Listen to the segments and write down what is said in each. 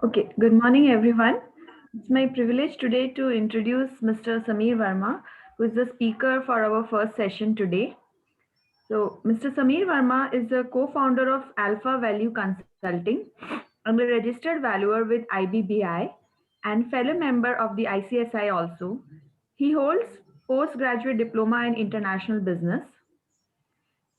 Okay, good morning, everyone. It's my privilege today to introduce Mr. Samir Verma, who is the speaker for our first session today. So, Mr. Samir Verma is the co founder of Alpha Value Consulting and a registered valuer with IBBI and fellow member of the ICSI also. He holds postgraduate diploma in international business.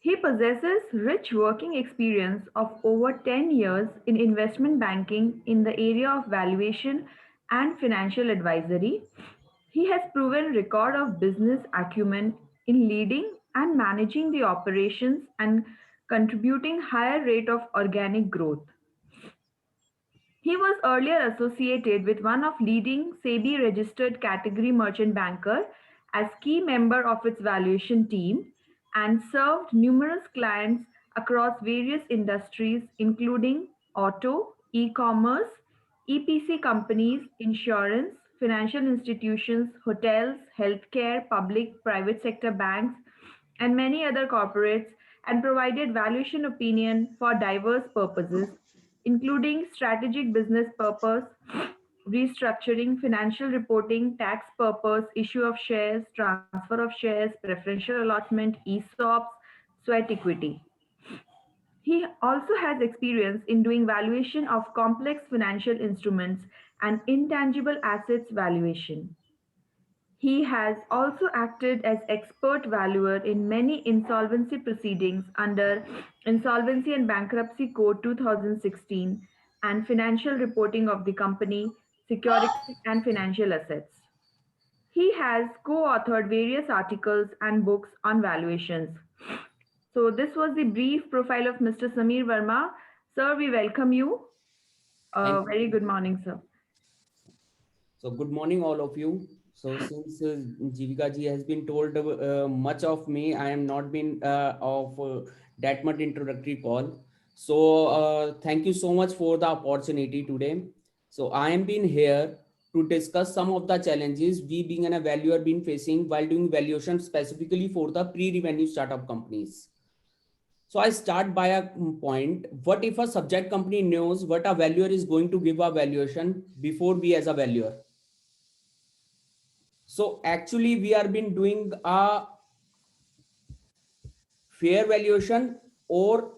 He possesses rich working experience of over 10 years in investment banking in the area of valuation and financial advisory. He has proven record of business acumen in leading and managing the operations and contributing higher rate of organic growth. He was earlier associated with one of leading SEBI registered category merchant banker as key member of its valuation team and served numerous clients across various industries including auto, e-commerce, EPC companies, insurance, financial institutions, hotels, healthcare, public, private sector banks, and many other corporates and provided valuation opinion for diverse purposes including strategic business purpose, restructuring, financial reporting, tax purpose, issue of shares, transfer of shares, preferential allotment, ESOPs, sweat equity. He also has experience in doing valuation of complex financial instruments and intangible assets valuation. He has also acted as expert valuer in many insolvency proceedings under Insolvency and Bankruptcy Code 2016 and financial reporting of the company, securities and financial assets. He has co-authored various articles and books on valuations. So this was the brief profile of Mr. Samir Verma. Sir, we welcome you. Thank Very good you. morning, sir. So, good morning, all of you. So, since Jivika ji has been told much of me, I am not been of that much introductory call. So, thank you so much for the opportunity today. So, I am been here to discuss some of the challenges we being an valuer been facing while doing valuation specifically for the pre-revenue startup companies. So I start by a point. What if a subject company knows what a valuer is going to give a valuation before we as a valuer? So actually we are been doing a fair valuation or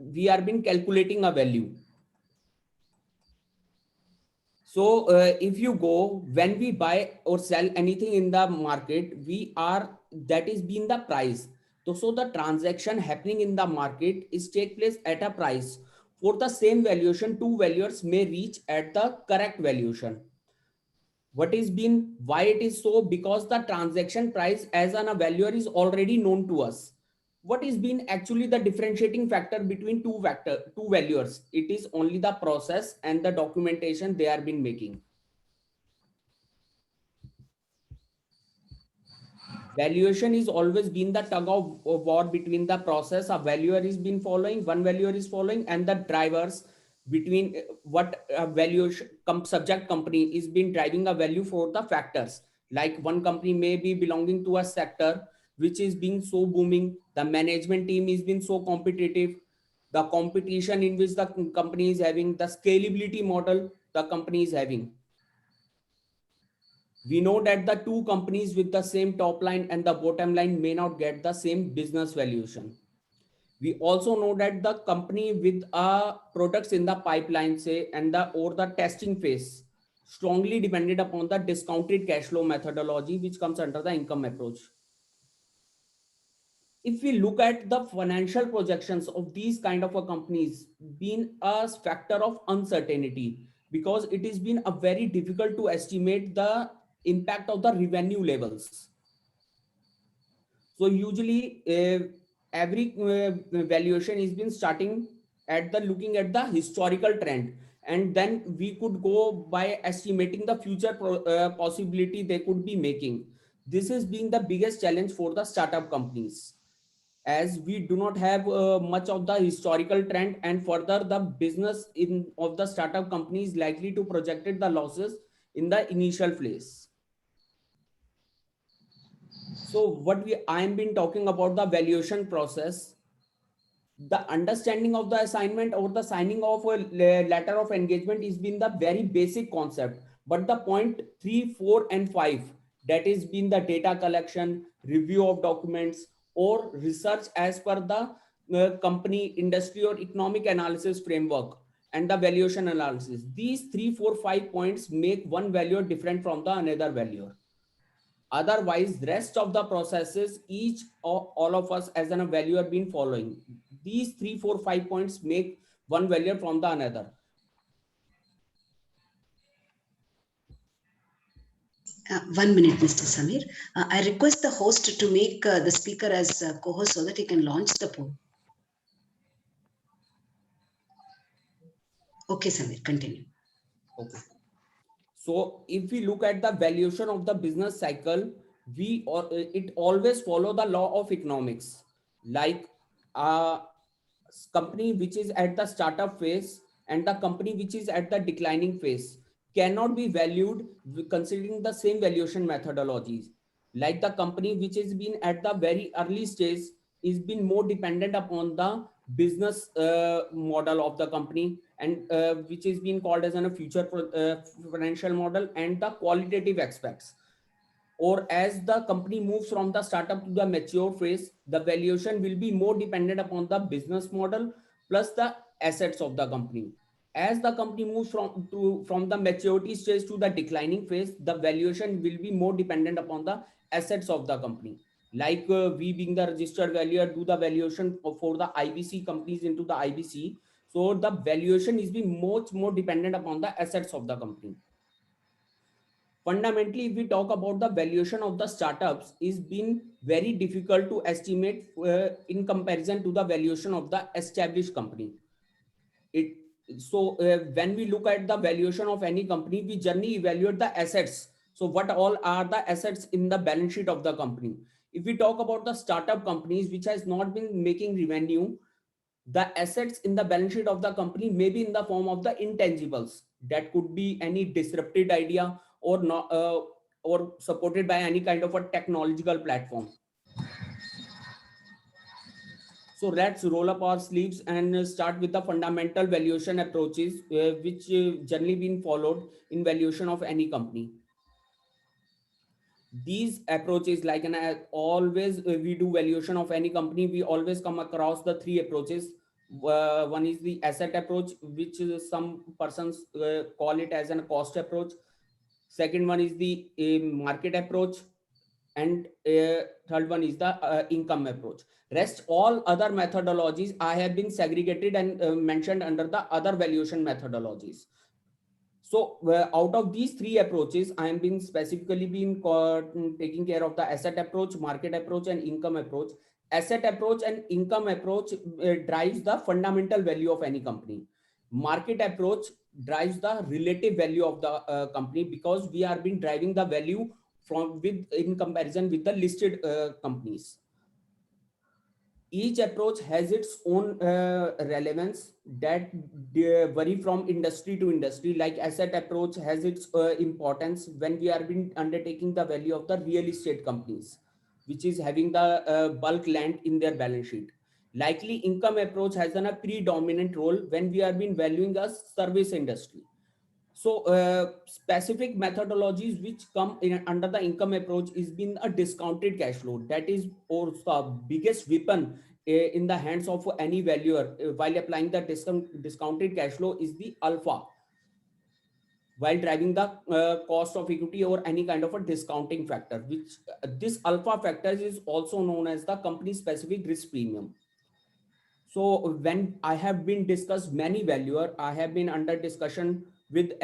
we are been calculating a value. So if you go when we buy or sell anything in the market, we are that is being the price. So the transaction happening in the market is take place at a price. For the same valuation, two valuers may reach at the correct valuation. What is been why it is so? Because the transaction price as an a valuer is already known to us. What is been actually the differentiating factor between two valuers? It is only the process and the documentation they are been making. Valuation is always been the tug of war between the process a valuer is been following, one valuer is following, and the drivers between what valuation subject company is been driving a value for the factors. Like one company may be belonging to a sector which is being so booming, the management team is being so competitive, the competition in which the company is having, the scalability model the company is having. We know that the two companies with the same top line and the bottom line may not get the same business valuation. We also know that the company with products in the pipeline say and the or the testing phase strongly depended upon the discounted cash flow methodology which comes under the income approach. If we look at the financial projections of these kind of a companies being a factor of uncertainty, because it has been a very difficult to estimate the impact of the revenue levels. So usually every valuation is been starting at the looking at the historical trend, and then we could go by estimating the future possibility they could be making. This is being the biggest challenge for the startup companies, as we do not have much of the historical trend, and further the business in of the startup company is likely to project the losses in the initial phase. So what we I am been talking about the valuation process. the understanding of the assignment or the signing of a letter of engagement is been the very basic concept, but the point 3, 4 and 5, that is been the data collection, review of documents or research as per the company industry or economic analysis framework, and the valuation analysis. These 3, 4, 5 points make one valuer different from the another valuer. Otherwise, rest of the processes, each or all of us as an valuer been following. These 3, 4, 5 points make one valuer from the another. One minute, Mr. Samir. I request the host to make the speaker as co-host so that he can launch the poll. Okay, Samir, continue. Okay. So if we look at the valuation of the business cycle, it always follow the law of economics. Like a company which is at the startup phase and the company which is at the declining phase cannot be valued considering the same valuation methodologies. Like the company which has been at the very early stage is been more dependent upon the business model of the company, and which is being called as a future financial model and the qualitative aspects. Or as the company moves from the startup to the mature phase, the valuation will be more dependent upon the business model plus the assets of the company. As the company moves from the maturity stage to the declining phase, the valuation will be more dependent upon the assets of the company. Like we being the registered valuer do the valuation for the IBC companies into the IBC. So the valuation is being much more dependent upon the assets of the company. Fundamentally, if we talk about the valuation of the startups, is been very difficult to estimate in comparison to the valuation of the established company. When we look at the valuation of any company, we generally evaluate the assets. So what all are the assets in the balance sheet of the company? If we talk about the startup companies which has not been making revenue, the assets in the balance sheet of the company may be in the form of the intangibles. That could be any disrupted idea or not, or supported by any kind of a technological platform. So let's roll up our sleeves and start with the fundamental valuation approaches, which generally been followed in valuation of any company. These approaches, like, and always we do valuation of any company, we always come across the three approaches. One is the asset approach, which some persons call it as a cost approach. Second one is the market approach, and third one is the income approach. Rest all other methodologies I have been segregated and mentioned under the other valuation methodologies. So out of these three approaches, I am being specifically taking care of the asset approach, market approach, and income approach. Asset approach and income approach drives the fundamental value of any company. Market approach drives the relative value of the company, because we are been driving the value in comparison with the listed companies. Each approach has its own relevance that vary from industry to industry. Like asset approach has its importance when we are been undertaking the value of the real estate companies, which is having the bulk land in their balance sheet. Likely income approach has a predominant role when we are been valuing a service industry. So specific methodologies which come in under the income approach is been a discounted cash flow. That is also the biggest weapon in the hands of any valuer while applying the discounted cash flow is the alpha, while driving the cost of equity or any kind of a discounting factor, which this alpha factor is also known as the company specific risk premium. So when I have been discussed many valuer, I have been under discussion with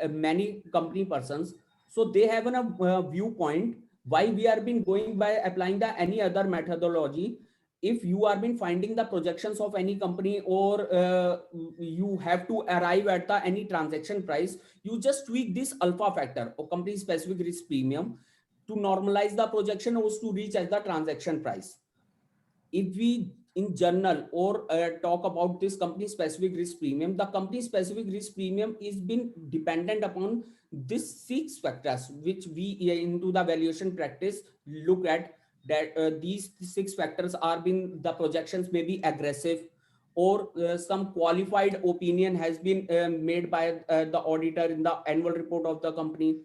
many company persons. So they have a viewpoint why we are been going by applying the any other methodology. If you are been finding the projections of any company, or you have to arrive at the any transaction price, you just tweak this alpha factor or company specific risk premium to normalize the projection or to reach as the transaction price. If we in general or talk about this company specific risk premium, the company specific risk premium is been dependent upon these six factors which we into the valuation practice look at. That these six factors are been, the projections may be aggressive, or some qualified opinion has been made by the auditor in the annual report of the company.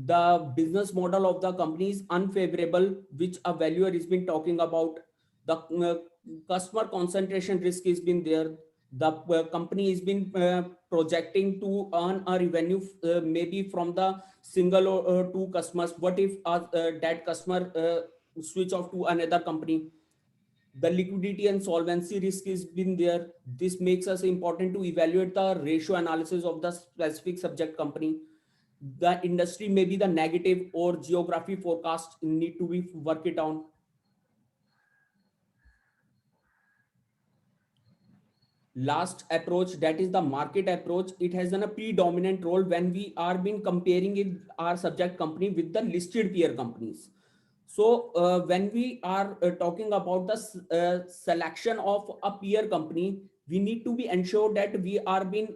The business model of the company is unfavorable, which a valuer has been talking about. The customer concentration risk has been there. The company has been projecting to earn a revenue maybe from the single or two customers. What if that customer switch off to another company? The liquidity and solvency risk has been there. This makes us important to evaluate the ratio analysis of the specific subject company. The industry may be the negative or geography forecast need to be work it on. Last approach, that is the market approach. It has done a predominant role when we are been comparing it, our subject company with the listed peer companies. So when we are talking about the selection of a peer company, we need to be ensured that we are being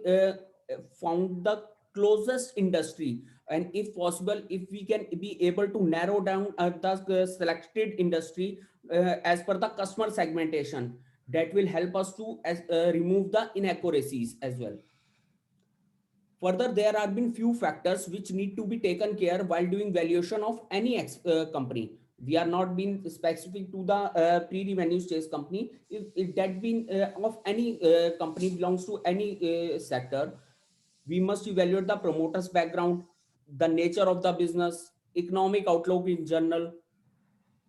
found the closest industry, and if possible, if we can be able to narrow down the selected industry as per the customer segmentation, that will help us to remove the inaccuracies as well. Further, there have been few factors which need to be taken care while doing valuation of any company. We are not being specific to the pre-revenue stage company. If that been of any company belongs to any sector, we must evaluate the promoter's background, the nature of the business, economic outlook in general,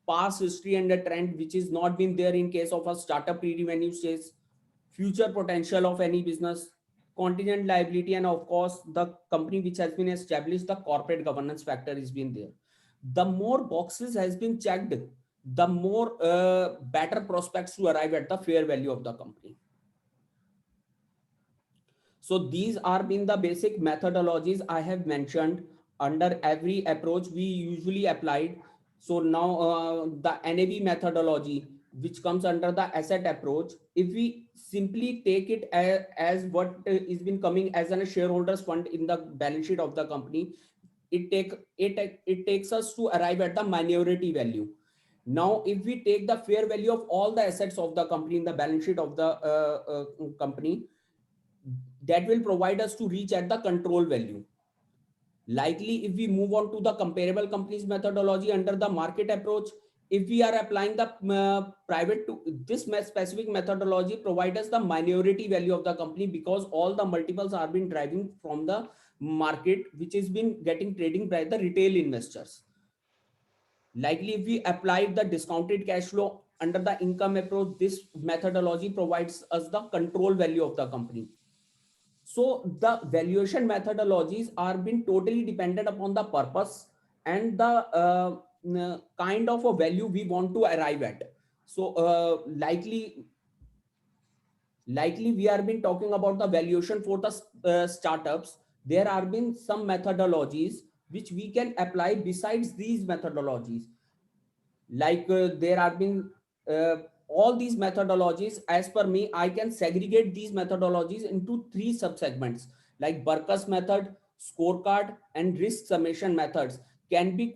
past history and the trend which is not been there in case of a startup pre-revenue stage, future potential of any business, contingent liability, and of course the company which has been established, the corporate governance factor has been there. The more boxes has been checked, the more better prospects to arrive at the fair value of the company. So these are been the basic methodologies I have mentioned. Under every approach we usually applied. So now the NAV methodology, which comes under the asset approach, if we simply take it as what is been coming as a shareholders fund in the balance sheet of the company, it takes us to arrive at the minority value. Now if we take the fair value of all the assets of the company in the balance sheet of the company, that will provide us to reach at the control value. Likely, if we move on to the comparable companies methodology under the market approach, if we are applying the private to this specific methodology, provide us the minority value of the company, because all the multiples are being driving from the market, which has been getting trading by the retail investors. Likely, if we apply the discounted cash flow under the income approach, this methodology provides us the control value of the company. So the valuation methodologies are being totally dependent upon the purpose and the kind of a value we want to arrive at. So likely we are been talking about the valuation for the startups. There are been some methodologies which we can apply besides these methodologies. Like there have been all these methodologies. As per me, I can segregate these methodologies into three subsegments, like Barker's method, scorecard, and risk summation methods can be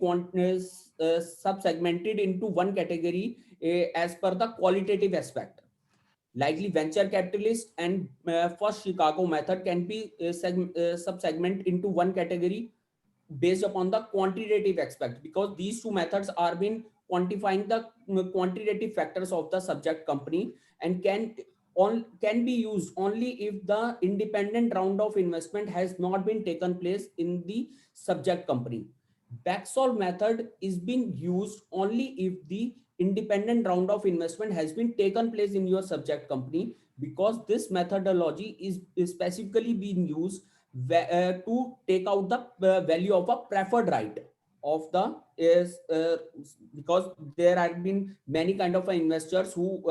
subsegmented into one category as per the qualitative aspect. Likely venture capitalist and first Chicago method can be subsegment into one category based upon the quantitative aspect, because these two methods are been quantifying the quantitative factors of the subject company, and can be used only if the independent round of investment has not been taken place in the subject company. Backsolve method is being used only if the independent round of investment has been taken place in your subject company, because this methodology is specifically being used to take out the value of a preferred right of the is because there have been many kind of investors who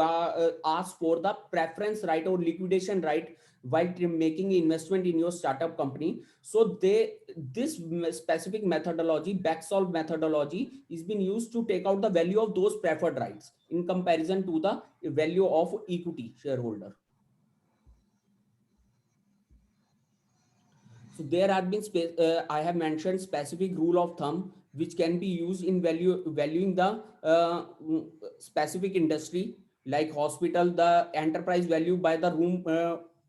ask for the preference right or liquidation right while making investment in your startup company. So this specific methodology, backsolve methodology, is being used to take out the value of those preferred rights in comparison to the value of equity shareholder. So there have been I have mentioned specific rule of thumb which can be used in valuing the specific industry. Like hospital, the enterprise value by the room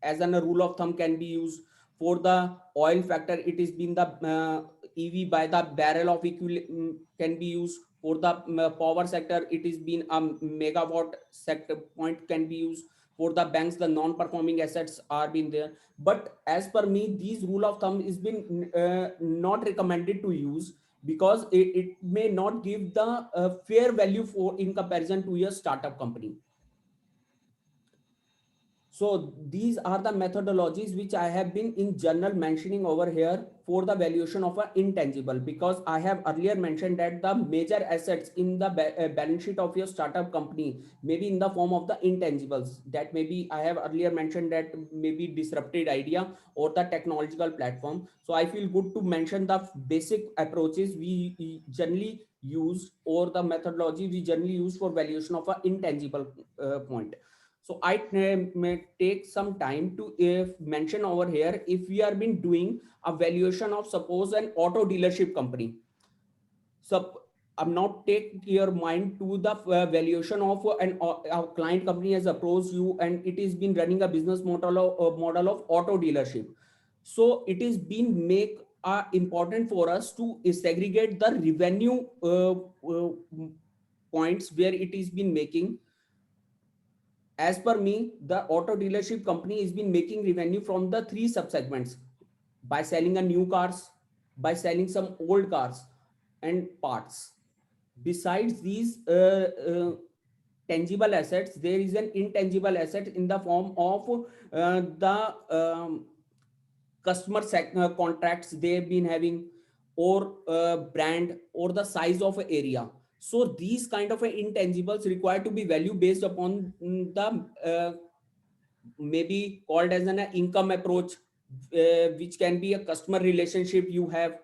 as a rule of thumb can be used. For the oil factor, it is been the EV by the barrel of can be used. For the power sector, it is been a megawatt sector point can be used. For the banks, the non-performing assets are been there. But as per me, these rule of thumb is been not recommended to use, because it may not give the fair value for in comparison to your startup company. So these are the methodologies which I have been in general mentioning over here for the valuation of an intangible, because I have earlier mentioned that the major assets in the balance sheet of your startup company may be in the form of the intangibles. That maybe I have earlier mentioned that maybe disrupted idea or the technological platform. So I feel good to mention the basic approaches we generally use, or the methodology we generally use for valuation of an intangible point. So I may take some time to mention over here, if we are been doing a valuation of suppose an auto dealership company. So I'm not take your mind to the valuation of a client company has approached you, and it is been running a business model of auto dealership. So it is been make important for us to segregate the revenue points where it is been making. As per me, the auto dealership company has been making revenue from the three subsegments: by selling a new cars, by selling some old cars and parts. Besides these tangible assets, there is an intangible asset in the form of the customer contracts they have been having, or brand, or the size of an area. So these kind of intangibles require to be value based upon the maybe called as an income approach, which can be a customer relationship you have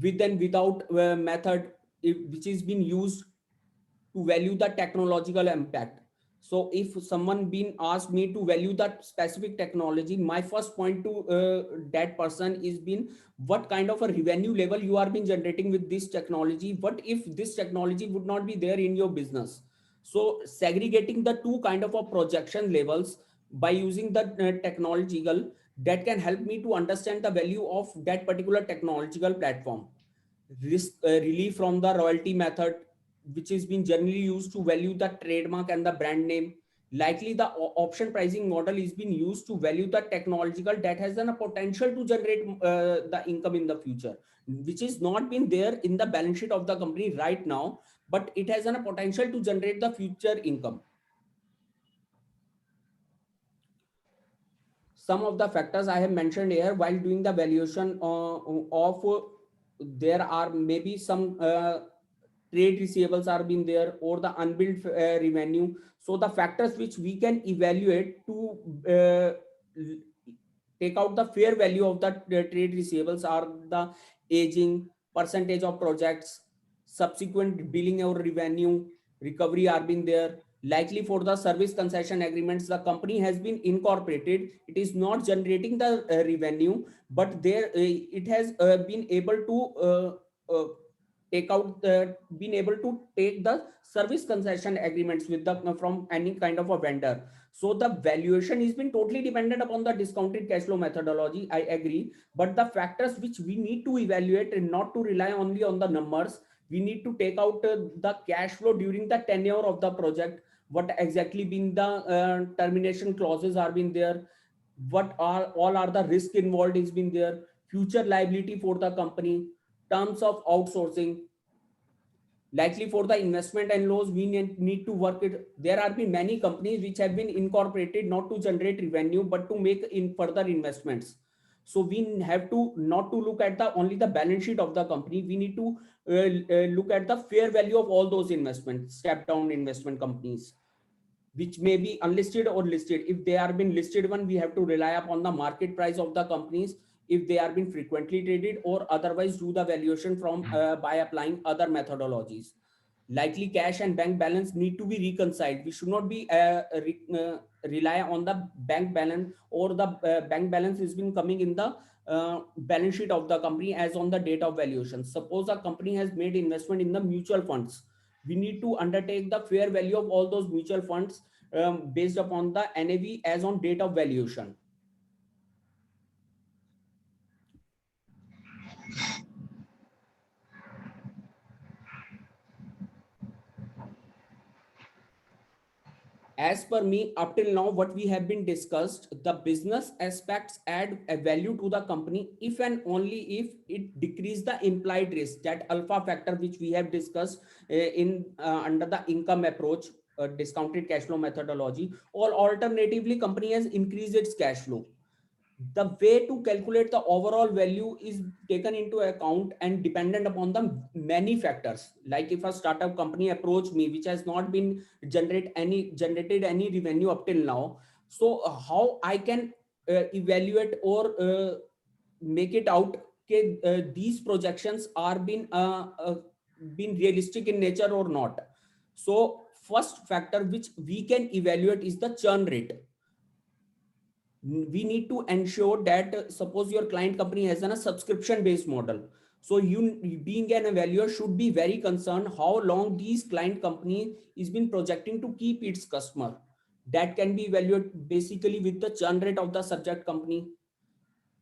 with and without method, which is being used to value the technological impact. So if someone been asked me to value that specific technology, my first point to that person is been what kind of a revenue level you are been generating with this technology. What if this technology would not be there in your business? So segregating the two kind of a projection levels by using the technological, that can help me to understand the value of that particular technological platform. Risk relief from the royalty method, which is being generally used to value the trademark and the brand name. Likely the option pricing model is being used to value the technological that has a potential to generate the income in the future, which is not been there in the balance sheet of the company right now, but it has a potential to generate the future income. Some of the factors I have mentioned here while doing the valuation of there are maybe some trade receivables are being there, or the unbilled revenue. So the factors which we can evaluate to take out the fair value of the trade receivables are the aging, percentage of projects, subsequent billing or revenue, recovery are being there. Likely for the service concession agreements, the company has been incorporated, it is not generating the revenue, but there it has been able to take out the been able to take the service concession agreements with the from any kind of a vendor. So the valuation has been totally dependent upon the discounted cash flow methodology, I agree, but the factors which we need to evaluate and not to rely only on the numbers, we need to take out the cash flow during the tenure of the project, what exactly been the termination clauses are been there, what are all are the risk involved is been there, future liability for the company, terms of outsourcing. Likely for the investment and loans, we need to work it. There are been many companies which have been incorporated not to generate revenue but to make in further investments. So we have to not to look at the only the balance sheet of the company, we need to look at the fair value of all those investments, step down investment companies, which may be unlisted or listed. If they are been listed one, we have to rely upon the market price of the companies. If they are been frequently traded, or otherwise do the valuation from by applying other methodologies. Likely cash and bank balance need to be reconciled. We should not be rely on the bank balance, or the bank balance has been coming in the balance sheet of the company as on the date of valuation. Suppose a company has made investment in the mutual funds, We need to undertake the fair value of all those mutual funds based upon the NAV as on date of valuation. As per me, up till now, what we have been discussed, the business aspects add a value to the company if and only if it decrease the implied risk, that alpha factor which we have discussed in under the income approach, discounted cash flow methodology, or alternatively company has increased its cash flow. The way to calculate the overall value is taken into account and dependent upon the many factors. Like if a startup company approach me which has not been generated any revenue up till now, so how I can evaluate or make it out that these projections are been realistic in nature or not. So first factor which we can evaluate is the churn rate. We need to ensure that suppose your client company has a subscription based model, so you being an evaluator should be very concerned how long these client company is been projecting to keep its customer. That can be evaluated basically with the churn rate of the subject company.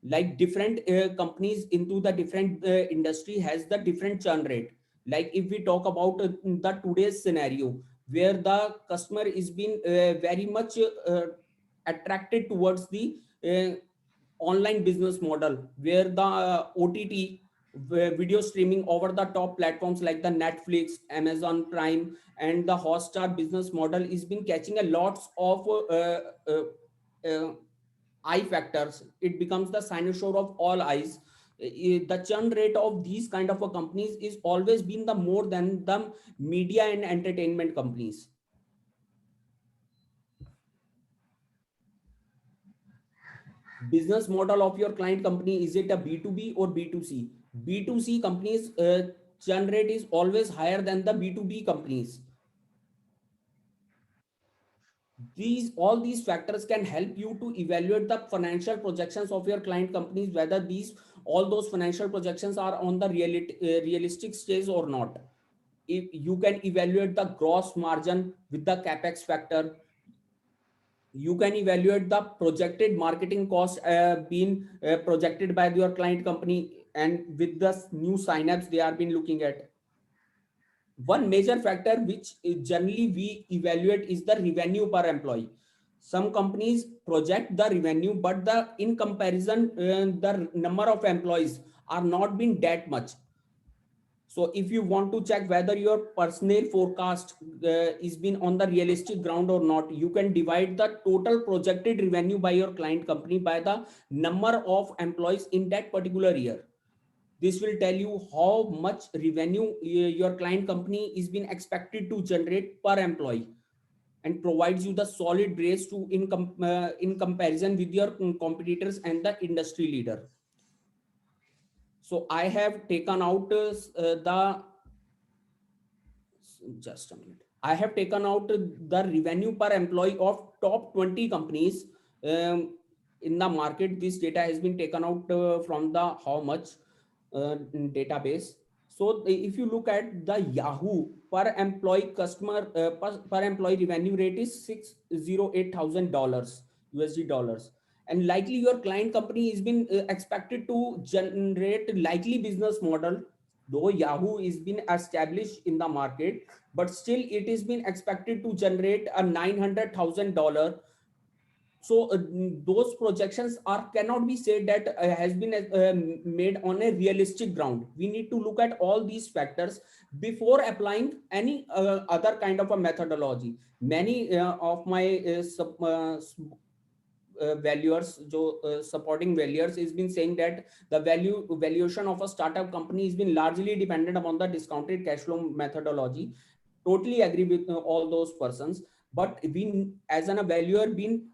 Like different companies into the different industry has the different churn rate. Like if we talk about the today's scenario where the customer is been very much attracted towards the uh, online business model, where the OTT video streaming over the top platforms like the Netflix, Amazon Prime, and the Hotstar business model is been catching a lots of uh, eye factors. It becomes the cynosure of all eyes. The churn rate of these kind of companies is always been the more than the media and entertainment companies. Business model of your client company, is it a B2B or B2C? B2C companies churn rate is always higher than the B2B companies. These all these factors can help you to evaluate the financial projections of your client companies, whether these all those financial projections are on the realistic stage or not. If you can evaluate the gross margin with the capex factor, you can evaluate the projected marketing cost being projected by your client company, and with the new signups they are been looking at. One major factor which generally we evaluate is the revenue per employee. Some companies project the revenue, but the in comparison the number of employees are not been that much. So if you want to check whether your personnel forecast is been on the realistic ground or not, you can divide the total projected revenue by your client company by the number of employees in that particular year. This will tell you how much revenue your client company is been expected to generate per employee, and provides you the solid base to in comparison with your competitors and the industry leader. So I have taken out the just a minute. I have taken out the revenue per employee of top 20 companies in the market. This data has been taken out from the how much database. So if you look at the Yahoo per employee customer per employee revenue rate is $608,000 USD dollars. And likely your client company has been expected to generate likely business model, though Yahoo is been established in the market, but still it is been expected to generate a $900,000. So those projections are cannot be said that has been made on a realistic ground. We need to look at all these factors before applying any other kind of a methodology. Many of my valuers, supporting valuers, is been saying that the valuation of a startup company has been largely dependent upon the discounted cash flow methodology. Totally agree with all those persons, but we as an valuer been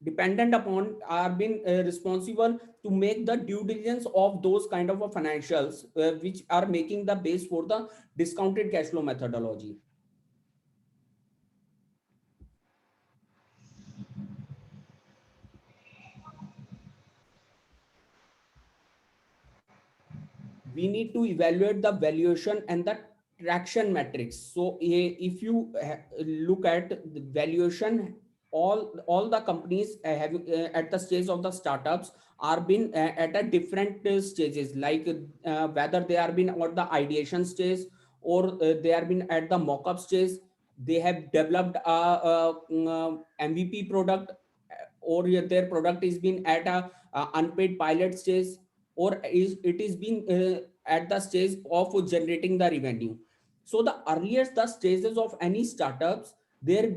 dependent upon are been responsible to make the due diligence of those kind of financials which are making the base for the discounted cash flow methodology. we need to evaluate the valuation and the traction metrics. So if you look at the valuation, all the companies have at the stage of the startups are been at a different stages, like whether they are been at the ideation stage or they are been at the mock-up stage. They have developed a MVP product, or their product is been at a unpaid pilot stage, or is it is being at the stage of generating the revenue. So the earliest the stages of any startups, there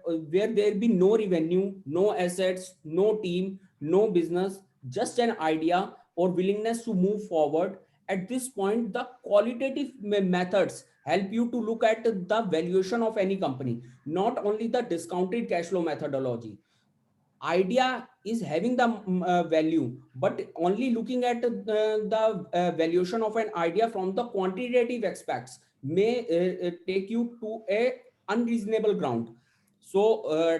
where there be no revenue, no assets, no team, no business, just an idea or willingness to move forward. At this point, the qualitative methods help you to look at the valuation of any company, not only the discounted cash flow methodology. Idea is having the value, but only looking at the valuation of an idea from the quantitative aspects may take you to a unreasonable ground. So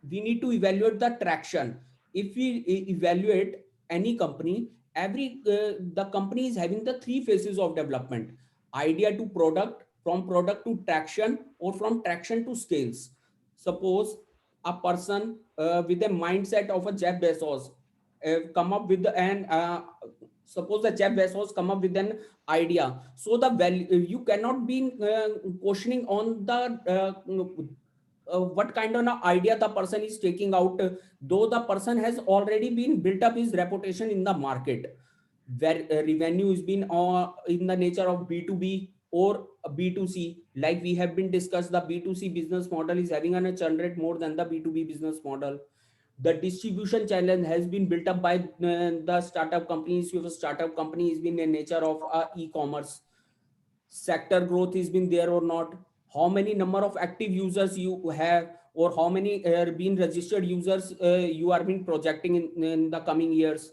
we need to evaluate the traction. If we evaluate any company, every the company is having the three phases of development: idea to product, from product to traction, or from traction to scales. Suppose a person with a mindset of a Jeff Bezos come up with an suppose the Jeff Bezos come up with an idea. So the value, you cannot be questioning on the what kind of an idea the person is taking out, though the person has already been built up his reputation in the market, where revenue has been in the nature of B2B or B2C. Like we have been discussed, the B2C business model is having a churn rate more than the B2B business model. The distribution challenge has been built up by the startup companies. If a startup company has been in nature of e-commerce, sector growth has been there or not, how many number of active users you have, or how many been registered users you are been projecting in the coming years,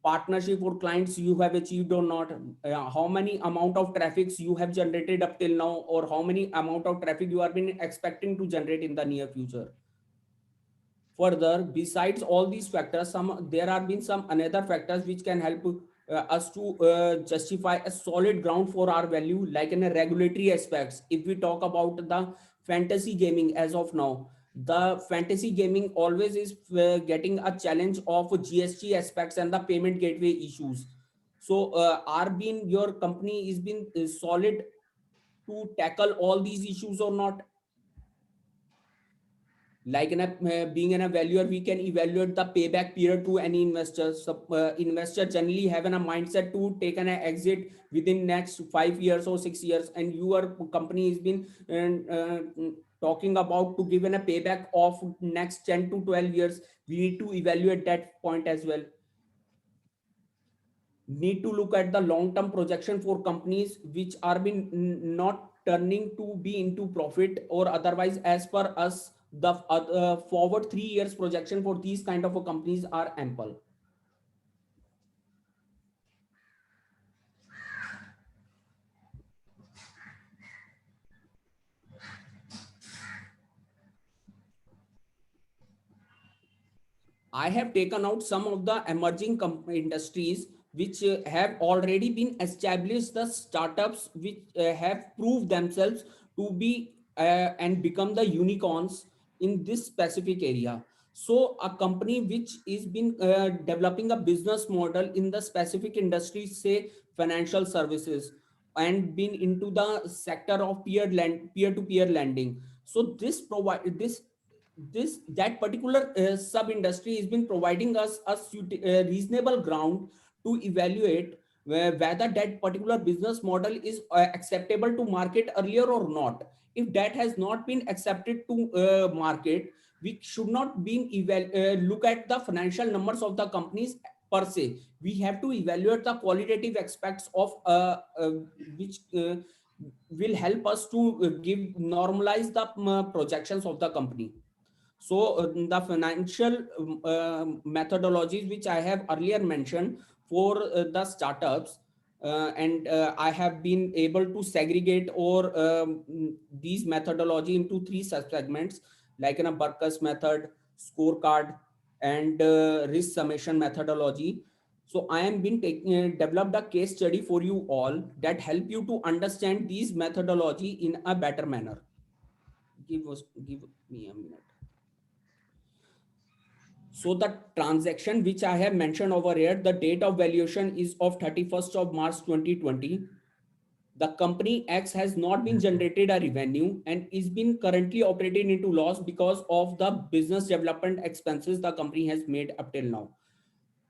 partnership or clients you have achieved or not, how many amount of traffics you have generated up till now, or how many amount of traffic you are been expecting to generate in the near future. Further, besides all these factors, some there are been some another factors which can help us to justify a solid ground for our value, like in a regulatory aspects. If we talk about the fantasy gaming as of now, the fantasy gaming always is getting a challenge of GST aspects and the payment gateway issues. So, are being your company is been solid to tackle all these issues or not? Like in a being in a valuer, we can evaluate the payback period to any investor. So investor generally have a mindset to take an exit within next 5 years or 6 years, and your company has been talking about to give a payback of next 10 to 12 years. We need to evaluate that point as well. Need to look at the long term projection for companies which are been not turning to be into profit, or otherwise, as per us, the forward 3 years projection for these kind of companies are ample. I have taken out some of the emerging industries which have already been established, the startups which have proved themselves to be and become the unicorns in this specific area. So a company which is been developing a business model in the specific industry, say financial services, and been into the sector of peer-to-peer lending. So this that particular sub industry has been providing us a reasonable ground to evaluate whether that particular business model is acceptable to market earlier or not. If that has not been accepted to market, we should not be look at the financial numbers of the companies per se. We have to evaluate the qualitative aspects of which will help us to give normalize the projections of the company. So the financial methodologies which I have earlier mentioned for the startups, and I have been able to segregate or these methodology into three subsegments, like in a Burkus method, scorecard, and risk summation methodology. So I am been developed a case study for you all that help you to understand these methodology in a better manner. Give me a minute. So the transaction which I have mentioned over here, the date of valuation is of 31st of March 2020. The company X has not been generated a revenue and is been currently operating into loss because of the business development expenses the company has made up till now.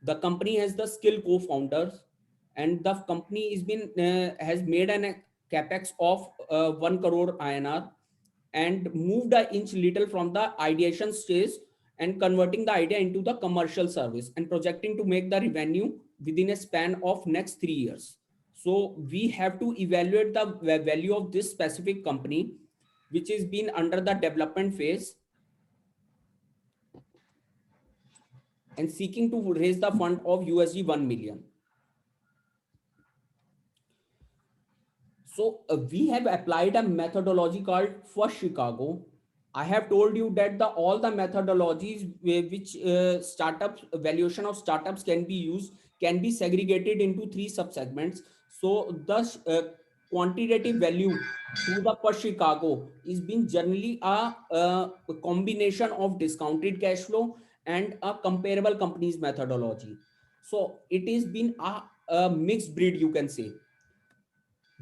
The company has the skilled co-founders, and the company has made an capex of 1 crore INR and moved an inch little from the ideation stage and converting the idea into the commercial service and projecting to make the revenue within a span of next 3 years. So we have to evaluate the value of this specific company, which is been under the development phase and seeking to raise the fund of USD 1 million. So we have applied a methodology called First Chicago. I have told you that all the methodologies which startups valuation of startups can be used can be segregated into 3 subsegments. So thus quantitative value through the First Chicago is being generally a combination of discounted cash flow and a comparable companies methodology. So it is been a mixed breed, you can say.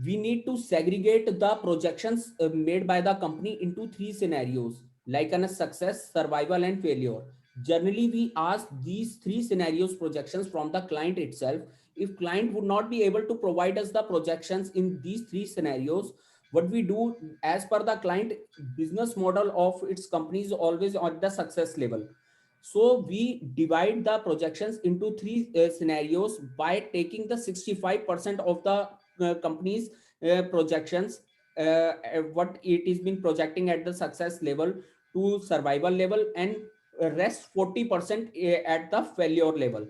We need to segregate the projections made by the company into 3 scenarios, like a success, survival, and failure. Generally, we ask these 3 scenarios projections from the client itself. If client would not be able to provide us the projections in these 3 scenarios, what we do as per the client business model of its company is always on the success level. So we divide the projections into 3 scenarios by taking the 65% of the company's projections, what it is been projecting at the success level to survival level, and rest 40% at the failure level.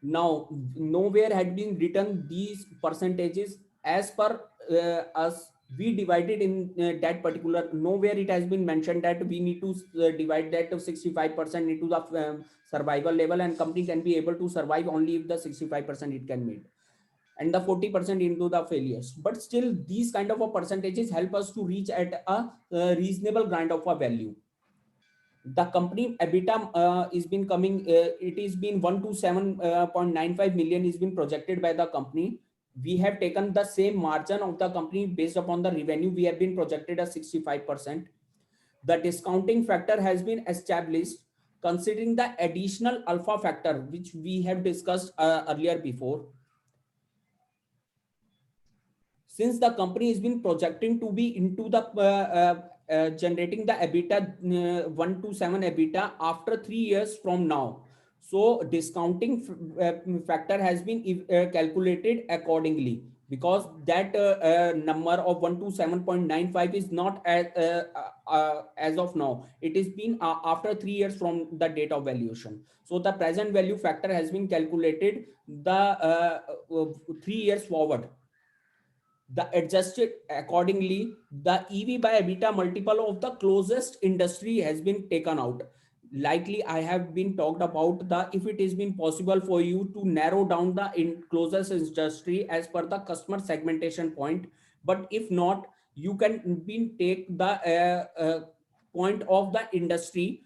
Now nowhere had been written these percentages as per us. We divided in that particular, nowhere it has been mentioned that we need to divide that to 65% into the survival level, and company can be able to survive only if the 65% it can meet, and the 40% into the failures. But still these kind of a percentages help us to reach at a reasonable kind of a value. The company EBITDA is been coming, it is been 127.95 million is been projected by the company. We have taken the same margin of the company based upon the revenue. We have been projected as 65%. The discounting factor has been established considering the additional alpha factor, which we have discussed earlier before. Since the company has been projecting to be into the generating the EBITDA 127 EBITDA after 3 years from now, so discounting factor has been calculated accordingly, because that number of 127.95 is not as of now. It is been after 3 years from the date of valuation. So the present value factor has been calculated the 3 years forward. The adjusted accordingly, the EV by EBITDA multiple of the closest industry has been taken out. Likely I have been talked about the, if it has been possible for you to narrow down the closest industry as per the customer segmentation point, but if not, you can take the point of the industry.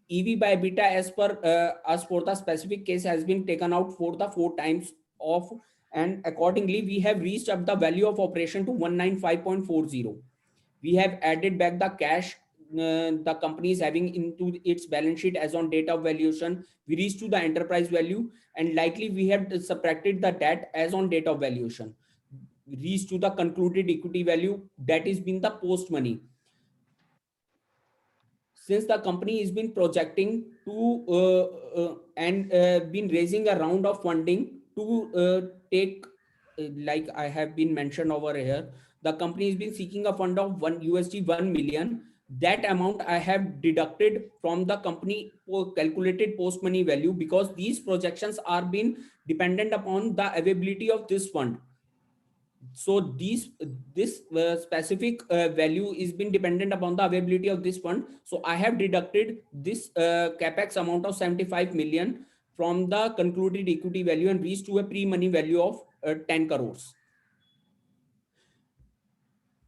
EV by EBITDA as per as for the specific case has been taken out for the 4 times of, and accordingly we have reached up the value of operation to 195.40. We have added back the cash the company is having into its balance sheet as on date of valuation. We reached to the enterprise value, and likely we have subtracted the debt as on date of valuation. We reached to the concluded equity value, that is been the post money. Since the company has been projecting to and been raising a round of funding to take, like I have been mentioned over here, the company has been seeking a fund of USD 1 million. That amount I have deducted from the company calculated post money value, because these projections are being dependent upon the availability of this fund. So this specific value is been dependent upon the availability of this fund. So I have deducted this capex amount of 75 million from the concluded equity value and reach to a pre-money value of 10 crores.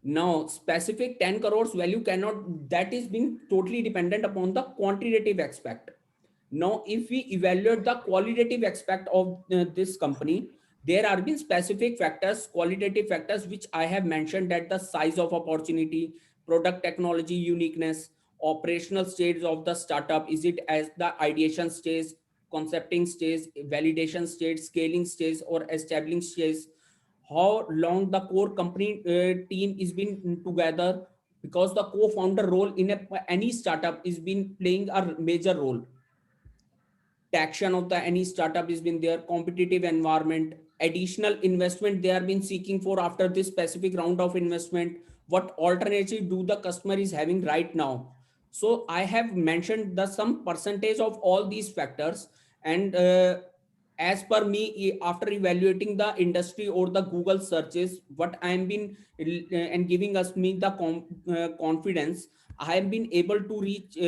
Now, specific 10 crores value cannot, that is being totally dependent upon the quantitative aspect. Now, if we evaluate the qualitative aspect of this company, there are been specific factors, qualitative factors, which I have mentioned, that the size of opportunity, product technology uniqueness, operational stage of the startup. Is it as the ideation stage, concepting stage, validation stage, scaling stage, or establishing stage? How long the core company team is been together, because the co-founder role in any startup is been playing a major role. Traction of the any startup has been there, competitive environment, additional investment they are been seeking for after this specific round of investment, what alternative do the customer is having right now. So I have mentioned the some percentage of all these factors, and as per me, after evaluating the industry or the Google searches, what I am been and giving us me the confidence, I have been able to reach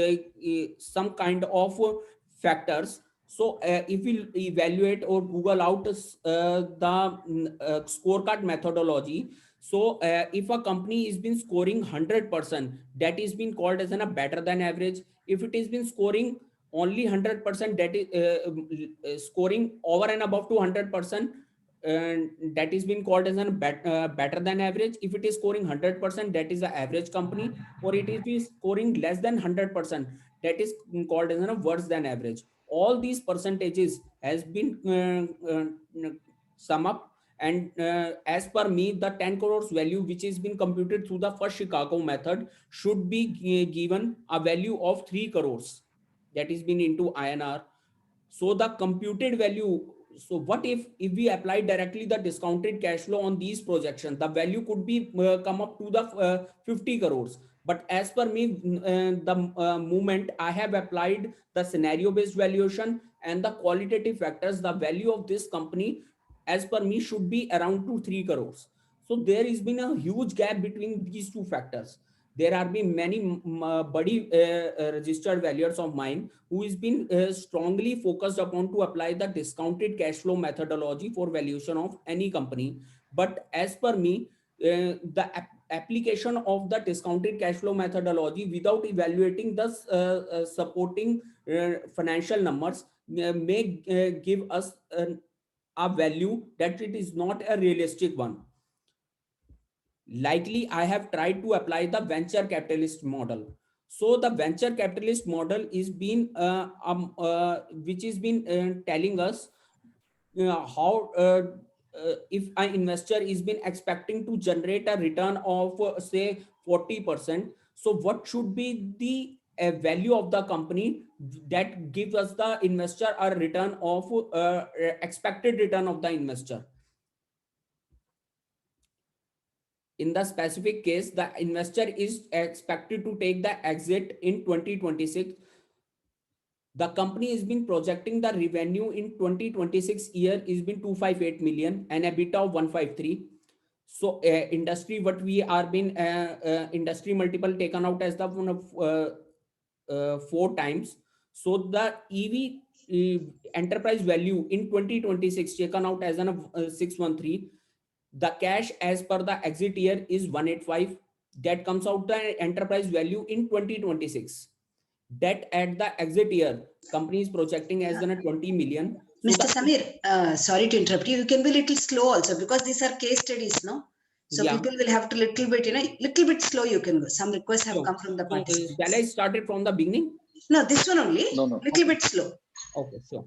some kind of factors. So if we evaluate or Google out the scorecard methodology, so if a company is been scoring 100%, that is been called as a better than average. If it is been scoring only 100%, that is scoring over and above to 100%, and that is been called as a better than average. If it is scoring 100%, that is the average company, or it is scoring less than 100%, that is called as a worse than average. All these percentages has been sum up, and as per me, the 10 crores value which has been computed through the first Chicago method should be given a value of 3 crores, that is been into INR. So the computed value, so what if we apply directly the discounted cash flow on these projections, the value could be come up to the 50 crores. But as per me, the moment I have applied the scenario based valuation and the qualitative factors, the value of this company as per me should be around to 3 crores. So there has been a huge gap between these two factors. There are been many body registered valuers of mine who has been strongly focused upon to apply the discounted cash flow methodology for valuation of any company. But as per me, the application of the discounted cash flow methodology without evaluating the supporting financial numbers may give us a value that it is not a realistic one. Likely, I have tried to apply the venture capitalist model. So the venture capitalist model is been which is been telling us how if an investor is been expecting to generate a return of say 40%, so what should be the value of the company that gives us the investor a return of expected return of the investor. In the specific case, the investor is expected to take the exit in 2026. The company has been projecting the revenue in 2026 year is been 258 million and EBITDA of 153. So industry, what we are been industry multiple taken out as the one of 4 times. So the EV enterprise value in 2026 taken out as an 613. The cash as per the exit year is 185. That comes out the enterprise value in 2026. Debt at the exit year, company is projecting as than a 20 million. So Mr. Samir, sorry to interrupt you. You can be a little slow also because these are case studies, no? So yeah. People will have to little bit slow. You can go. Some requests have come from the participants. Shall I start it from the beginning? No, this one only. No. Little bit slow. Okay, sure.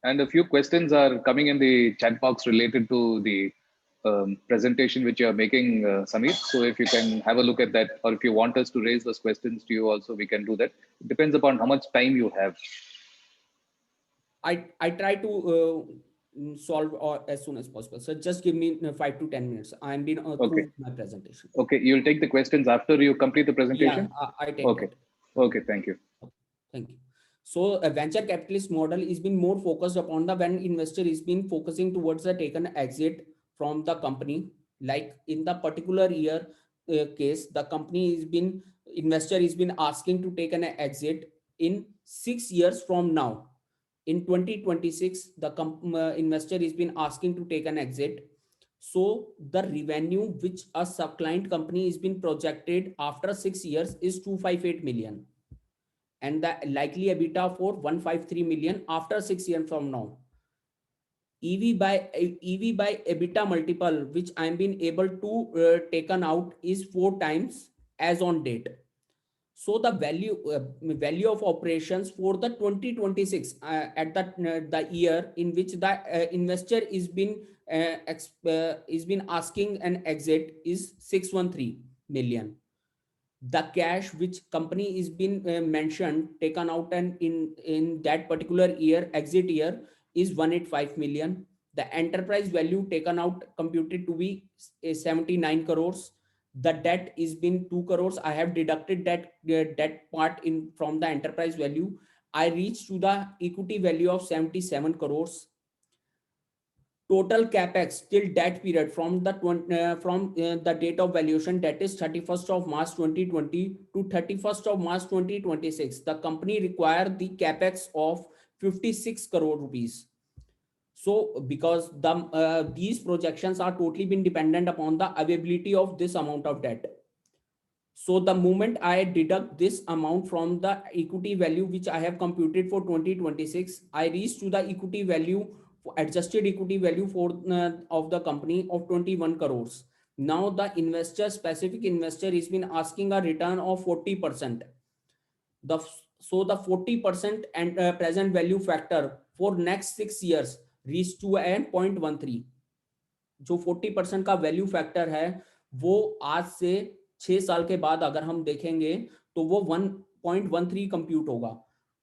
And a few questions are coming in the chat box related to the presentation which you are making, Samir. So if you can have a look at that, or if you want us to raise those questions to you also, we can do that. It depends upon how much time you have. I try to solve as soon as possible. So just give me 5 to 10 minutes. I'm been through my presentation. Okay, you'll take the questions after you complete the presentation? Yeah, I take Okay. that. Okay, thank you. Thank you. So a venture capitalist model is been more focused upon the when investor is been focusing towards the taken exit from the company. Like in the particular year case, the company is been investor is been asking to take an exit in 6 years from now. in 2026, the investor has been asking to take an exit. So the revenue which a sub-client company has been projected after 6 years is 258 million, and the likely EBITDA for 153 million after 6 years from now. EV by EBITDA multiple, which I'm been able to taken out, is 4 times as on date. So the value of operations for the 2026 at the year in which the investor is been asking an exit is 613 million. The cash which company is been mentioned taken out and in that particular year, exit year, is 185 million. The enterprise value taken out computed to be 79 crores. The debt is been 2 crores. I have deducted that debt part in from the enterprise value. I reached to the equity value of 77 crores. Total capex till that period from the date of valuation, that is 31st of March 2020 to 31st of March 2026, the company required the capex of 56 crore rupees. So because these projections are totally been dependent upon the availability of this amount of debt. So the moment I deduct this amount from the equity value which I have computed for 2026, I reach to the equity value, adjusted equity value for of the company of 21 crores. Now the specific investor has been asking a return of 40%. So the 40% and present value factor for next 6 years reach to an 0.13. जो 40% का value factor है वो आज से 6 साल के बाद अगर हम देखेंगे तो वो 1.13 कंप्यूट होगा.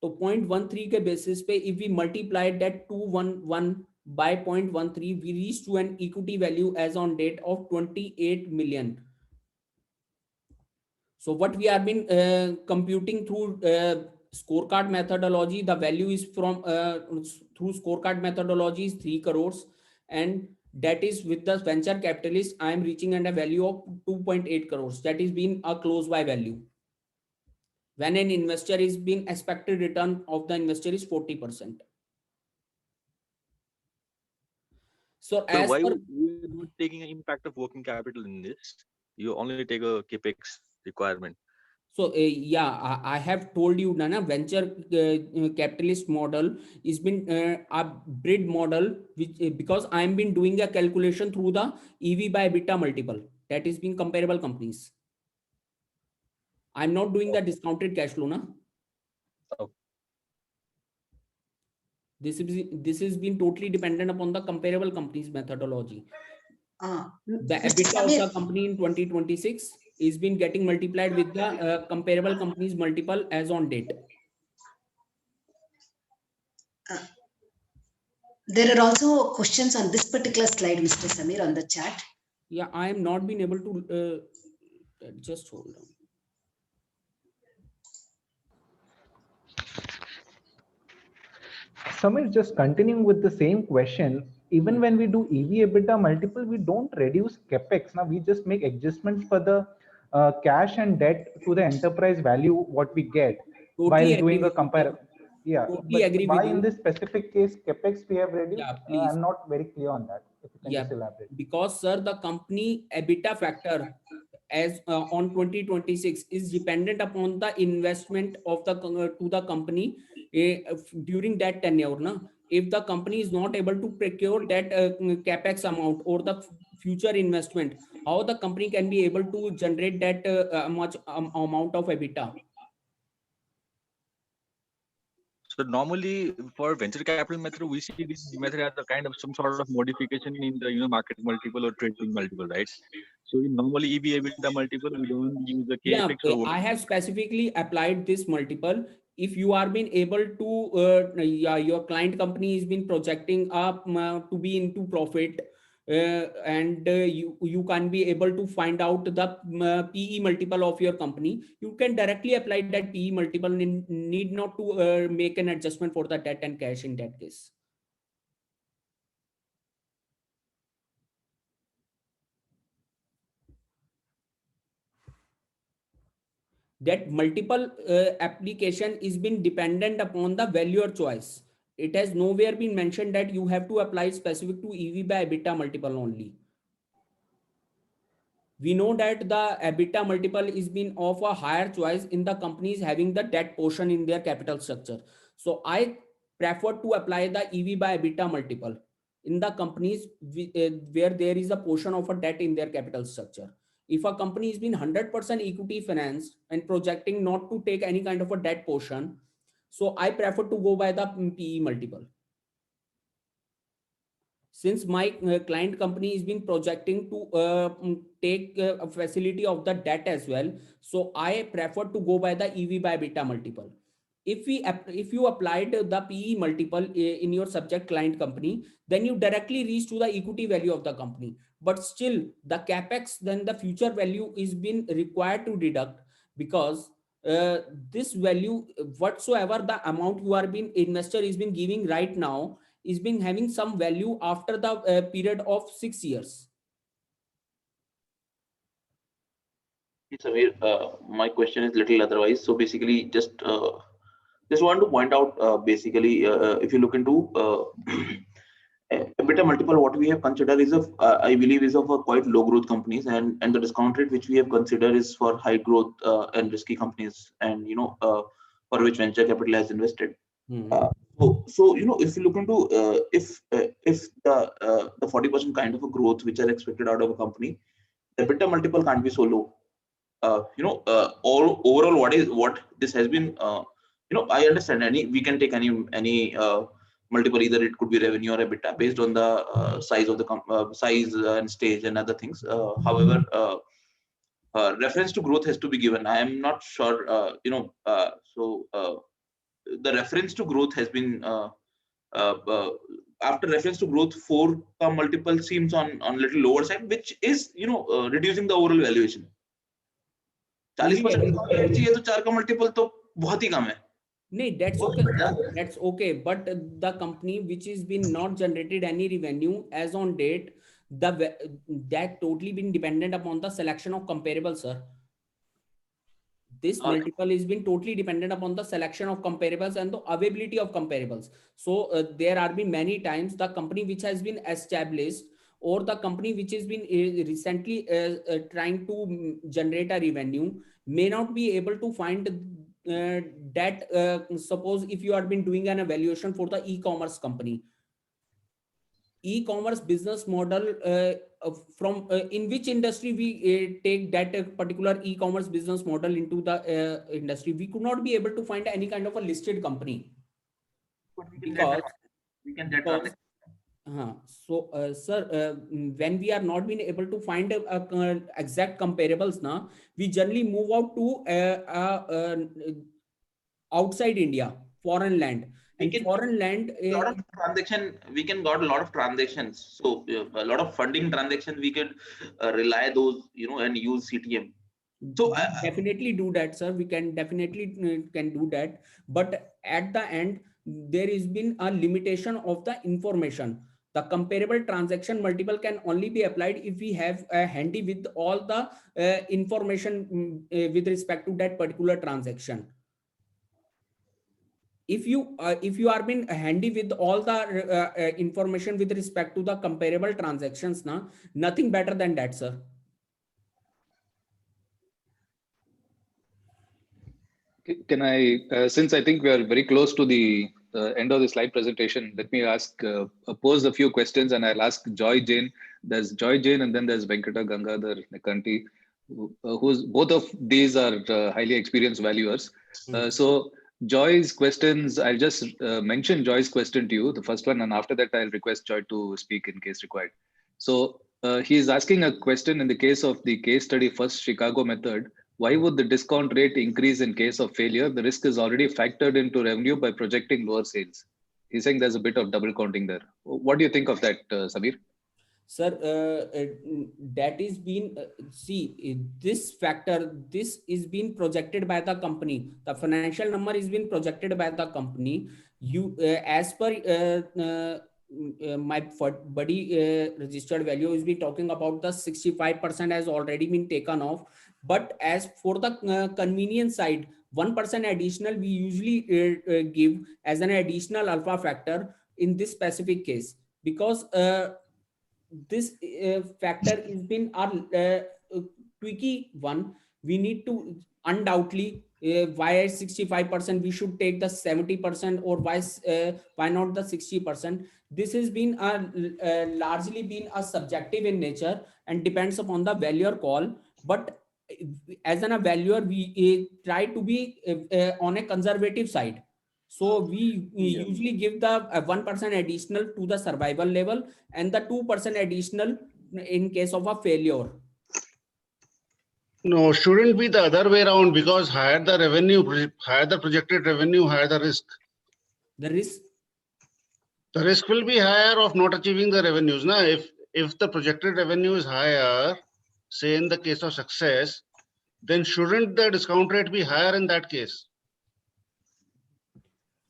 तो 0.13 के बेसिस पे if we multiply that 211 by 0.13, we reach to an equity value as on date of 28 million. So what we have been computing through scorecard methodology, the value is from through scorecard methodology is 3 crores, and that is with the venture capitalist I am reaching at a value of 2.8 crores. That is been a close by value when an investor is being expected return of the investor is 40%. So as why per, you are not taking an impact of working capital in this? You only take a capex requirement. so I have told you, Nana, venture capitalist model is been a brid model, which because I am been doing a calculation through the EV by EBITDA multiple, that is being comparable companies. I'm not doing the discounted cash flow, na. Okay. This is been totally dependent upon the comparable companies methodology. The Mr. EBITDA of Samir, the company in 2026 is been getting multiplied with the comparable companies multiple as on date. there are also questions on this particular slide, Mr. Samir, on the chat. Yeah, I am not been able to just hold on. Samir, just continuing with the same question, even when we do EV EBITDA multiple, we don't reduce capex. Now we just make adjustments for the cash and debt to the enterprise value what we get Totally while doing a comparison. Yeah, Totally but agree why with in you. this specific case capex we have reduced? Yeah, please. I'm not very clear on that. If you can Yeah, just elaborate. because sir, the company EBITDA factor as on 2026 is dependent upon the investment of the to the company during that tenure. Na? If the company is not able to procure that capex amount or the future investment, how the company can be able to generate that much amount of EBITDA? So normally for venture capital method, we see this method as a kind of some sort of modification in the market multiple or trading multiple, right? So in normally EV EBITDA multiple, we don't use the Yeah, capex or I have specifically applied this multiple. If you are been able to, yeah, your client company has been projecting up to be into profit, and you can be able to find out the PE multiple of your company. You can directly apply that PE multiple. Need not to make an adjustment for the debt and cash in that case. That multiple application is been dependent upon the valuer choice. it has nowhere been mentioned that you have to apply specific to EV by EBITDA multiple only. We know that the EBITDA multiple is been of a higher choice in the companies having the debt portion in their capital structure. So I prefer to apply the EV by EBITDA multiple in the companies where there is a portion of a debt in their capital structure. If a company is been 100% equity financed and projecting not to take any kind of a debt portion, so I prefer to go by the PE multiple. Since my client company has been projecting to take a facility of the debt as well, so I prefer to go by the EV by EBITDA multiple. If you applied the PE multiple in your subject client company, then you directly reach to the equity value of the company. But still, the capex, then the future value is been required to deduct, because this value, whatsoever the amount you are being investor is been giving right now, is being having some value after the period of 6 years. Samir, my question is little otherwise. So basically, just want to point out, basically, if you look into EBITDA multiple, what we have considered is of, I believe, is of a quite low growth companies, and the discount rate which we have considered is for high growth and risky companies, and for which venture capital has invested. So if you look into if the 40% kind of a growth which are expected out of a company, the EBITDA multiple can't be so low. Overall, what this has been, I understand we can take any multiple, either it could be revenue or EBITDA based on the size of the size and stage and other things. However, reference to growth has to be given. I am not sure, the reference to growth has been after reference to growth, 4 multiple seems on little lower side, which is reducing the overall valuation. 40% चाहिए तो 4 का multiple तो बहुत ही कम है. No, that's okay. That's okay. But the company which has been not generated any revenue as on date, that totally been dependent upon the selection of comparables, sir. This multiple is been totally dependent upon the selection of comparables and the availability of comparables. So there are been many times the company which has been established, or the company which has been recently trying to generate a revenue may not be able to find that. Suppose if you have been doing an evaluation for the e-commerce company, e-commerce business model, from in which industry we take that particular e-commerce business model into the industry, we could not be able to find any kind of a listed company. Because we can get transaction. So sir, when we are not being able to find exact comparables now, we generally move out to outside India, foreign land. And foreign land, lot of transaction, we can got a lot of transactions. So a lot of funding transactions, we could rely those, and use CTM. So definitely do that, sir. We can definitely can do that. But at the end, there has been a limitation of the information. The comparable transaction multiple can only be applied if we have handy with all the information with respect to that particular transaction. If you are been handy with all the information with respect to the comparable transactions, now nothing better than that, sir. Can I, since I think we are very close to the end of the slide presentation, let me pose a few questions, and I'll ask Joy Jain. There's Joy Jain, and then there's Venkata Gangadhar Nekanti, who's both of these are highly experienced valuers. So Joy's questions, I'll just mention Joy's question to you, the first one, and after that I'll request Joy to speak in case required. So he's asking a question: in the case of the case study first Chicago method, why would the discount rate increase in case of failure? The risk is already factored into revenue by projecting lower sales. He's saying there's a bit of double counting there. What do you think of that, Samir? Sir, that is being, this factor, this is being projected by the company. The financial number is being projected by the company. You, as per my buddy registered value is be talking about the 65% has already been taken off. But as for the convenience side, 1% additional we usually give as an additional alpha factor in this specific case, because this factor has been our tweaky one. We need to undoubtedly why 65% we should take the 70%, or why not the 60%. This has been largely been a subjective in nature and depends upon the valuer call. But as an valuer, we try to be on a conservative side. So we usually give the 1% additional to the survival level and the 2% additional in case of a failure. No, shouldn't be the other way around, because higher the revenue, higher the projected revenue, higher the risk. The risk? The risk will be higher of not achieving the revenues. Now, if the projected revenue is higher, say in the case of success, then shouldn't the discount rate be higher in that case?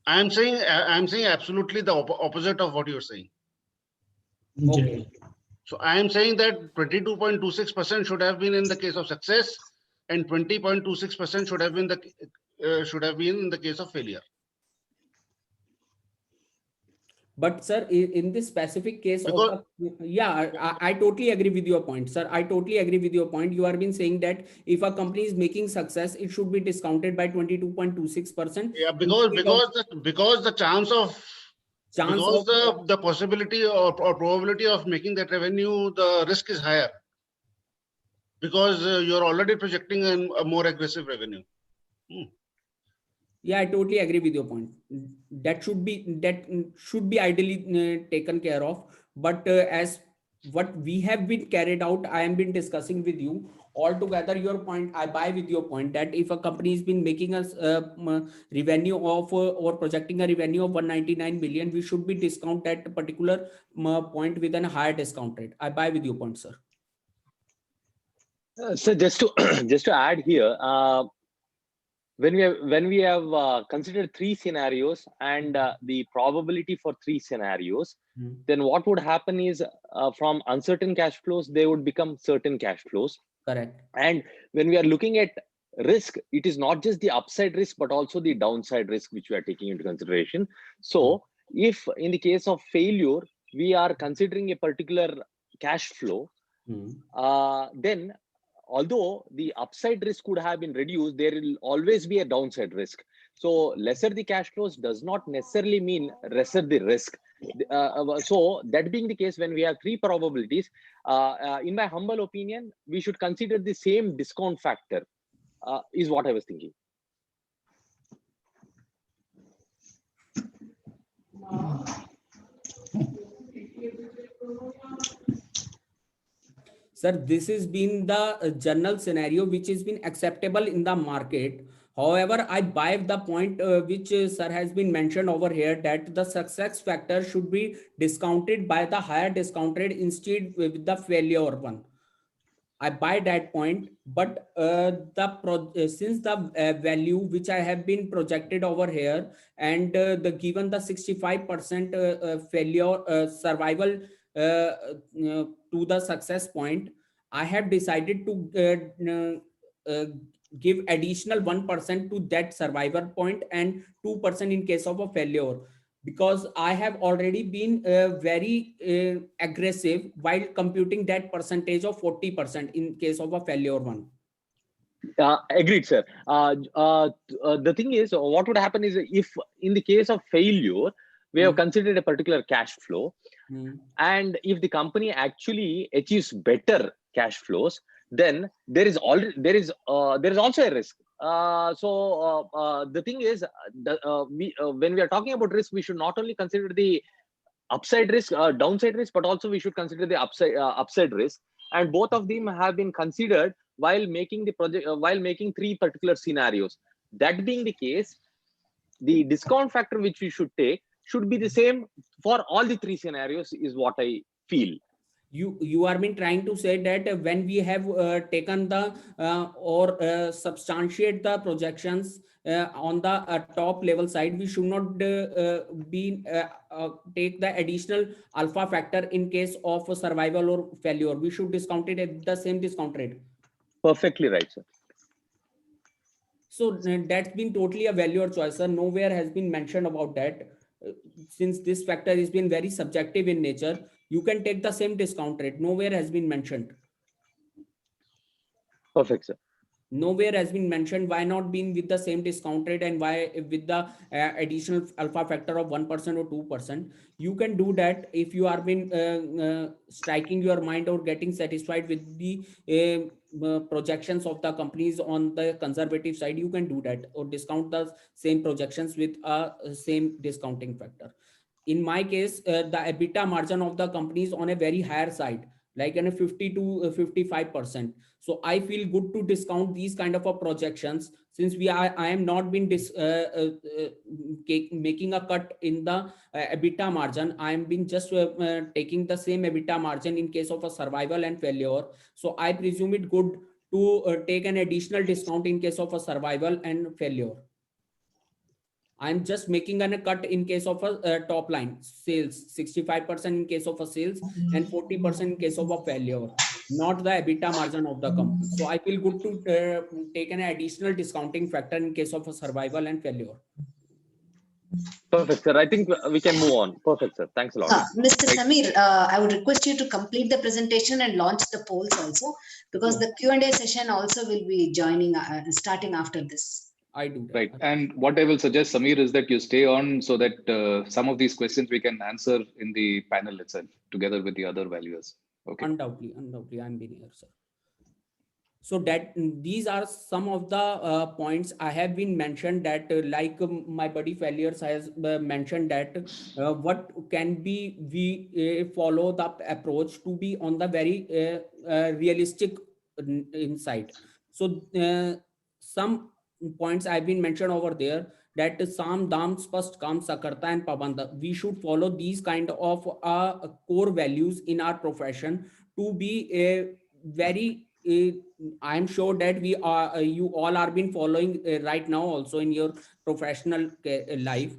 I'm saying absolutely the opposite of what you're saying. Okay. So I am saying that 22.26% should have been in the case of success, and 20.26% should have been in the case of failure. But sir, in this specific case, Because, I totally agree with your point, sir. I totally agree with your point. You have been saying that if a company is making success, it should be discounted by 22.26%. yeah, because the chance of the possibility or probability of making that revenue, the risk is higher, because you're already projecting a more aggressive revenue. Yeah, I totally agree with your point. That should be ideally taken care of. But as what we have been carried out, I have been discussing with you. Altogether, your point, I buy with your point that if a company has been making us revenue of or projecting a revenue of 199 million, we should be discount that particular point with a higher discount rate. I buy with your point, sir. So just to add here, when we have considered three scenarios and the probability for three scenarios, then what would happen is from uncertain cash flows, they would become certain cash flows. Correct. And when we are looking at risk, it is not just the upside risk, but also the downside risk, which we are taking into consideration. So if in the case of failure, we are considering a particular cash flow, then although the upside risk could have been reduced, there will always be a downside risk. So lesser the cash flows does not necessarily mean lesser the risk. So that being the case, when we have three probabilities, in my humble opinion, we should consider the same discount factor, is what I was thinking. Sir, this has been the general scenario which has been acceptable in the market. However, I buy the point which sir has been mentioned over here, that the success factor should be discounted by the higher discount rate instead with the failure one. I buy that point, but since the value which I have been projected over here and the given the 65% failure survival to the success point, I have decided to give additional 1% to that survivor point and 2% in case of a failure, because I have already been very aggressive while computing that percentage of 40% in case of a failure one. Agreed, sir. The thing is, what would happen is, if in the case of failure, we have considered a particular cash flow, and if the company actually achieves better cash flows, then there is also a risk. The thing is, when we are talking about risk, we should not only consider the upside risk, downside risk, but also we should consider the upside risk. And both of them have been considered while making the project, while making three particular scenarios. That being the case, the discount factor which we should take should be the same for all the three scenarios, is what I feel. You are been trying to say that when we have taken the or substantiate the projections on the top level side, we should not take the additional alpha factor in case of survival or failure. We should discount it at the same discount rate. Perfectly right, sir. So that's been totally a value or choice, sir. Nowhere has been mentioned about that. Since this factor has been very subjective in nature, you can take the same discount rate. Nowhere has been mentioned. Perfect, sir. Nowhere has been mentioned why not being with the same discount rate and why with the additional alpha factor of 1% or 2%. You can do that if you are been striking your mind or getting satisfied with the projections of the companies on the conservative side. You can do that or discount the same projections with a same discounting factor. In my case, the EBITDA margin of the company is on a very higher side, like in a 50 to 55%. So I feel good to discount these kind of projections, since I am not been making a cut in the EBITDA margin. I am been just taking the same EBITDA margin in case of a survival and failure. So I presume it good to take an additional discount in case of a survival and failure. I'm just making a cut in case of a top line sales, 65% in case of a sales and 40% in case of a failure, not the EBITDA margin of the company. So I feel good to take an additional discounting factor in case of a survival and failure. Perfect, sir. I think we can move on. Perfect, sir. Thanks a lot. Mr. Samir, I would request you to complete the presentation and launch the polls also, because the Q&A session also will be joining, starting after this. I do that. Right. And what I will suggest, Samir, is that you stay on so that some of these questions we can answer in the panel itself together with the other valuers. Okay. Undoubtedly, I'm being here, sir. So that these are some of the points I have been mentioned that like my buddy Failures has mentioned that what can be we follow the approach to be on the very realistic insight. So some points I've been mentioned over there, that Sam Dam Spast Kam Sakarta and Pabanda. We should follow these kind of core values in our profession to be a very I'm sure that we are you all are been following right now also in your professional life.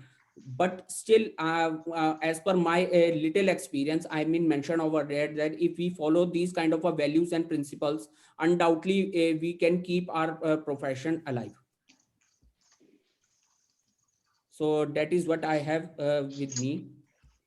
But still, as per my little experience, I mean mentioned over there that if we follow these kind of values and principles, undoubtedly we can keep our profession alive. So that is what I have with me.